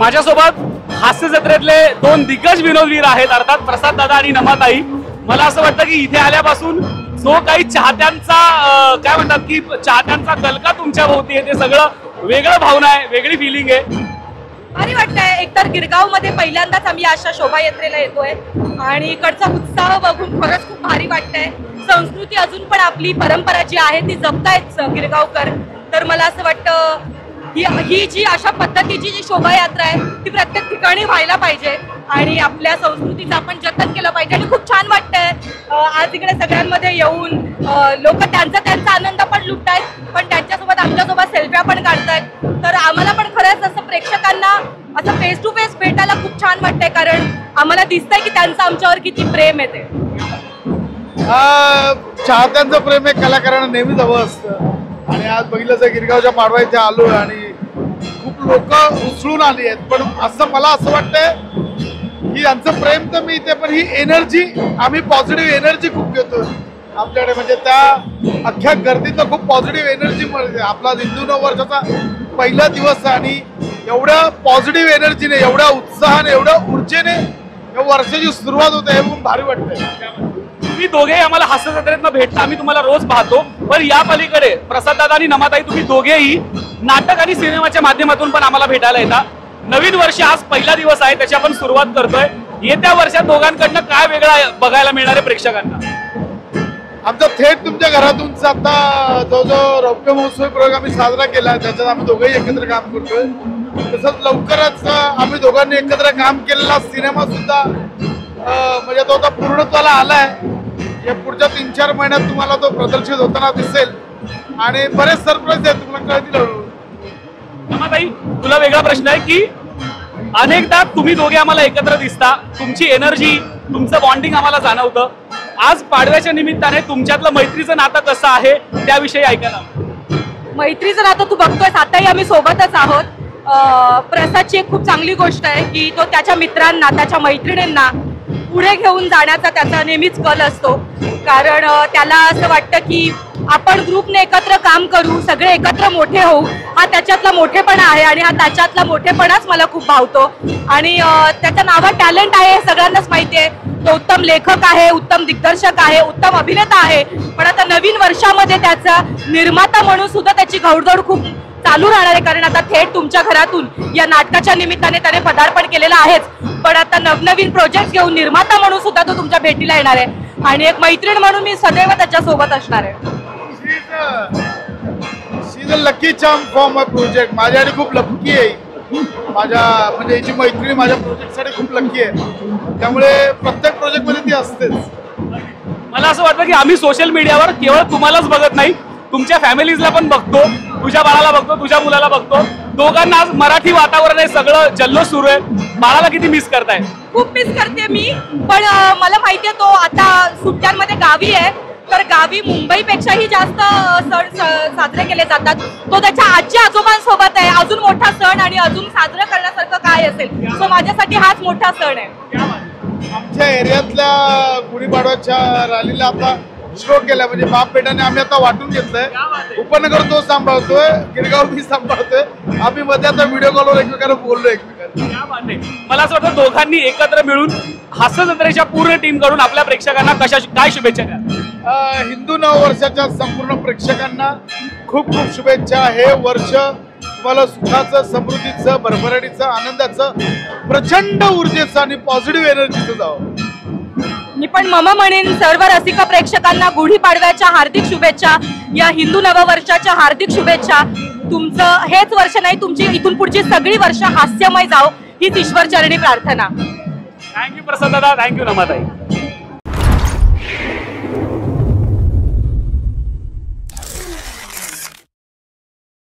माझ्यासोबत हास्य जत्रेतले दोन दिग्गज विनोदवीर आहेत, अर्थात प्रसाद दादा आणि नमाताई. मला असं वाटतं की इथे आल्यापासून जो काही चाहत्यांचा काय म्हणतात की चाहत्यांचा कलका तुमच्या भोवती आहे ते सगळं वेगळं भावना आहे, वेगळी फिलिंग आहे. भारी वाटतंय. एकतर गिरगाव मध्ये पहिल्यांदाच आम्ही अशा शोभायात्रेला येतोय आणि इकडचा उत्साह बघून खरंच खूप भारी वाटतंय. संस्कृती अजून पण आपली परंपरा जी आहे ती जपतायत गिरगावकर. तर मला असं वाटतं ही जी अशा पद्धतीची जी शोभायात्रा आहे ती प्रत्येक ठिकाणी व्हायला पाहिजे आणि आपल्या संस्कृतीचं आपण जतन केलं पाहिजे. आणि खूप छान वाटतंय आज इकडे सगळ्यांमध्ये येऊन लोक त्यांचा आनंद पण लुटतायत, पण त्यांच्यासोबत आमच्यासोबत सेल्फ्या पण काढतायत. तर आम्हाला पण खरंच असं प्रेक्षकांना असं फेस टू फेस भेटायला खूप छान वाटतंय, कारण आम्हाला दिसतंय की त्यांचं आमच्यावर किती प्रेम आहे. ते चाहत्यांचं प्रेम हे कलाकारांना नेहमीच हवं असतं आणि आज बघितलं तर गिरगावच्या पाडवा इथे आलो आणि खूप लोक उसळून आली आहेत. पण असं मला असं वाटतंय की यांचं प्रेम तर मी इथे, पण ही एनर्जी आम्ही पॉझिटिव्ह एनर्जी खूप घेतो आपल्याकडे. म्हणजे त्या अख्ख्या गर्दीत खूप पॉझिटिव्ह एनर्जी मिळते. आपला हिंदू नववर्षाचा पहिला दिवस आणि एवढ्या पॉझिटिव्ह एनर्जीने, एवढ्या उत्साहाने, एवढ्या ऊर्जेने या वर्षाची सुरुवात होते हे खूप भारी वाटतंय. तुम्ही दोघे आम्हाला हास्य जत्रेतनं भेटता, आम्ही तुम्हाला रोज पाहतो, पण या पलीकडे प्रसाद दादा आणि नमाताई तुम्ही दोघेही नाटक आणि सिनेमाच्या माध्यमातून पण आम्हाला भेटायला येतात. नवीन वर्ष आज पहिला दिवस आहे, त्याची आपण सुरुवात करतोय. येत्या वर्षात दोघांकडनं काय वेगळा बघायला मिळणार आहे प्रेक्षकांना? आमचा थेट तुमच्या घरातूनचा आता जो रौप्य महोत्सव प्रयोग आम्ही साजरा केला त्याच्यात आम्ही दोघेही एकत्र काम करतोय. तसंच लवकरच आम्ही दोघांनी एकत्र काम केलेला सिनेमा सुद्धा म्हणजे तो आता पूर्णत्वाला आलाय. या पुढच्या 3-4 महिन्यात तुम्हाला तो प्रदर्शित होताना दिसेल आणि बरेच सरप्राईज आहेत तुम्हाला कळतील. नमाताई, तुला वेगळा प्रश्न आहे की अनेकदा तुम्ही दोघे आम्हाला एकत्र दिसता, तुमची एनर्जी, तुमचं बॉन्डिंग आम्हाला जाणवतं. आज पाडव्याच्या निमित्ताने तुमच्यातलं मैत्रीचं नातं कसं आहे त्याविषयी ऐकायला. मैत्रीचं नातं तू बघतोय, आताही आम्ही सोबतच आहोत. प्रसादची एक खूप चांगली गोष्ट आहे की तो त्याच्या मित्रांना, त्याच्या मैत्रिणींना पुढे घेऊन जाण्याचा त्याचा नेहमीच कल असतो. कारण त्याला असं वाटतं की आपण ग्रुपने एकत्र काम करू, सगळे एकत्र मोठे होऊ, हा त्याच्यातला मोठेपणा आहे आणि हा त्याच्यातला मोठेपणाच मला खूप भावतो. आणि त्याच्या नावात टॅलेंट आहे हे सगळ्यांनाच माहिती आहे. तो उत्तम लेखक आहे, उत्तम दिग्दर्शक आहे, उत्तम अभिनेता आहे. पण आता नवीन वर्षामध्ये त्याचा निर्माता म्हणून सुद्धा त्याची घौडदौड खूप चालू राहणार आहे. कारण आता थेट तुमच्या घरातून या नाटकाच्या निमित्ताने त्याने पदार्पण केलेलं आहेच, पण आता नवनवीन प्रोजेक्ट घेऊन निर्माता म्हणून सुद्धा तो तुमच्या भेटीला येणार आहे. आणि एक मैत्रीण म्हणून मी सदैव त्याच्या सोबत असणार आहे. She is a lucky charm for my project. माझ्यासाठी खूप लकी आहे. माझ्या म्हणजे याची मैत्रिणी माझ्या प्रोजेक्टसाठी खूप लकी आहे. त्यामुळे प्रत्येक प्रोजेक्ट मध्ये ती असतेच. मला असं वाटतं की आम्ही सोशल मीडियावर केवळ तुम्हालाच बघत नाही, तुमच्या फॅमिलीजला पण बघतो, तुझ्या बाळाला बघतो, तुझ्या मुलाला बघतो. दोघांना आज मराठी वातावरण आहे, सगळं जल्लोष सुरू आहे. बाळाला किती मिस करताय? खूप मिस करते मी, पण मला माहितीये तो आता सुट्ट्यांमध्ये गावी आहे. तर गावी मुंबईपेक्षाही जास्त सण साजरे केले जातात. तो त्याच्या आजी आजोबांसोबत आहे. अजून मोठा सण आणि अजून साजरा करण्यासारखं काय असेल? सो माझ्यासाठी हाच मोठा सण आहे. आमच्या एरियातल्या गुढीपाडव्याच्या रॅलीला आता स्ट्रोक केला, म्हणजे बाप बेटाने आम्ही आता वाटून घेतलंय. उपनगर तो सांभाळतोय, गिरगाव मी सांभाळतोय. आम्ही मध्ये आता व्हिडिओ कॉलवर एकमेकांना बोललो एकमेकांना. मला असं वाटतं दोघांनी एकत्र मिळून हास्य जत्रेच्या पूर्ण टीम कडून आपल्या प्रेक्षकांना काय शुभेच्छा द्या? हिंदू नववर्षाच्या संपूर्ण प्रेक्षकांना खूप खूप शुभेच्छा. हे वर्ष तुम्हाला सुखाचं, समृद्धीचं, भरभराटीचं, आनंदाचं, प्रचंड ऊर्जेचं आणि पॉझिटिव्ह एनर्जीचं जावं. मी पण मम म्हणेन सर्व रसिक प्रेक्षकांना गुढीपाडव्याच्या हार्दिक शुभेच्छा, या हिंदू नववर्षाच्या हार्दिक शुभेच्छा. तुमचं हेच वर्ष नाही, तुमची इथून पुढची सगळी वर्ष हास्यमय जाओ हीच ईश्वर चरणी प्रार्थना. थँक्यू प्रसाद दादा, थँक्यू नमाताई.